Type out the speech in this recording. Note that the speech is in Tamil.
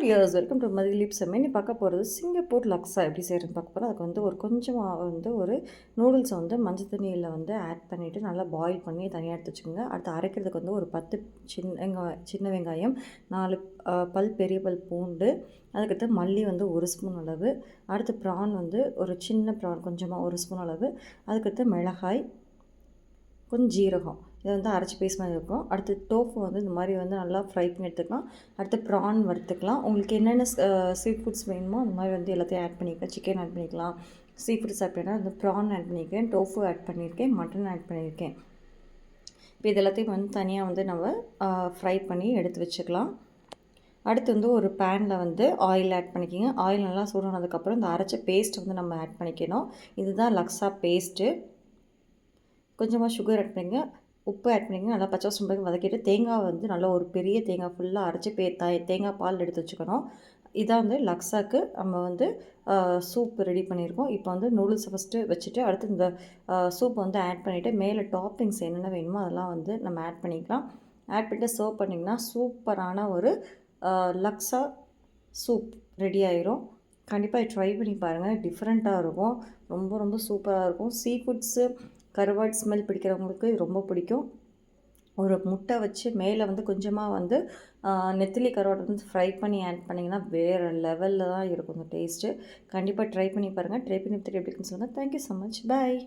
டியர்ஸ் வெல்கம் டு மதிலீப் சமையல். நீ பார்க்க போகிறது சிங்கப்பூர் லக்ஸா எப்படி செய்கிறதுன்னு பார்க்க போகிறோம். அதுக்கு வந்து ஒரு கொஞ்சமாக வந்து ஒரு நூடுல்ஸை வந்து மஞ்சள் தண்ணியில் வந்து ஆட் பண்ணிவிட்டு நல்லா பாயில் பண்ணி தனியாக எடுத்து வச்சுக்கோங்க. அடுத்து அரைக்கிறதுக்கு வந்து ஒரு 10 சின்ன வெங்காயம், 4 பெரிய பல் பூண்டு, அதுக்கடுத்து மல்லி வந்து 1 ஸ்பூன் அளவு, அடுத்து ப்ரான் வந்து ஒரு சின்ன ப்ரான் கொஞ்சமாக 1 ஸ்பூன் அளவு, அதுக்கடுத்து மிளகாய், கொஞ்சம் ஜீரகம், இதை வந்து அரைச்சி பேஸ்ட் மாதிரி இருக்கும். அடுத்து டோஃபு வந்து இந்த மாதிரி வந்து நல்லா ஃப்ரை பண்ணி எடுத்துக்கலாம். அடுத்து ப்ரான் வறுத்துக்கலாம். உங்களுக்கு என்னென்ன சீ ஃபுட்ஸ் வேணுமோ அந்த மாதிரி வந்து எல்லாத்தையும் ஆட் பண்ணிக்கலாம். சிக்கன் ஆட் பண்ணிக்கலாம், சீ ஃபுட்ஸ் ஆட் பண்ணினா வந்து ப்ரான் ஆட் பண்ணியிருக்கேன், டோஃபு ஆட் பண்ணியிருக்கேன், மட்டன் ஆட் பண்ணியிருக்கேன். இப்போ இது எல்லாத்தையும் வந்து தனியாக வந்து நம்ம ஃப்ரை பண்ணி எடுத்து வச்சுக்கலாம். அடுத்து வந்து ஒரு பேனில் வந்து ஆயில் ஆட் பண்ணிக்கோங்க. ஆயில் நல்லா சூடானதுக்கப்புறம் இந்த அரைச்ச பேஸ்ட் வந்து நம்ம ஆட் பண்ணிக்கணும். இதுதான் லக்ஸா பேஸ்ட்டு. கொஞ்சமாக சுகர் ஆட் பண்ணிங்க, உப்பு ஆட் பண்ணிங்க, நல்லா பச்சை வாசம் வதக்கிட்டு தேங்காய் வந்து நல்லா ஒரு பெரிய தேங்காய் ஃபுல்லாக அரைச்சி தேங்காய் பால் எடுத்து வச்சுக்கணும். இதான் வந்து லக்ஸாக்கு நம்ம வந்து சூப் ரெடி பண்ணியிருக்கோம். இப்போ வந்து நூடுல்ஸை ஃபஸ்ட்டு வச்சுட்டு அடுத்து இந்த சூப் வந்து ஆட் பண்ணிவிட்டு மேலே டாப்பிங்ஸ் என்னென்ன வேணுமோ அதெல்லாம் வந்து நம்ம ஆட் பண்ணிக்கலாம். ஆட் பண்ணிட்டு சர்வ் பண்ணிங்கன்னா சூப்பரான ஒரு லக்ஸா சூப் ரெடி ஆயிரும். கண்டிப்பாக ட்ரை பண்ணி பாருங்கள். டிஃப்ரெண்ட்டாக இருக்கும், ரொம்ப ரொம்ப சூப்பராக இருக்கும். சீ ஃபுட்ஸு கருவாடு ஸ்மெல் பிடிக்கிறவங்களுக்கு ரொம்ப பிடிக்கும். ஒரு முட்டை வச்சு மேலே வந்து கொஞ்சமாக வந்து நெத்திலி கருவாடு வந்து ஃப்ரை பண்ணி ஆட் பண்ணிங்கன்னா வேறு லெவலில் தான் இருக்கும் அந்த டேஸ்ட்டு. கண்டிப்பாக ட்ரை பண்ணி பாருங்கள். ட்ரை பண்ணி எப்படி இருக்குன்னு சொல்லுங்கள். Thank you so much. பாய்.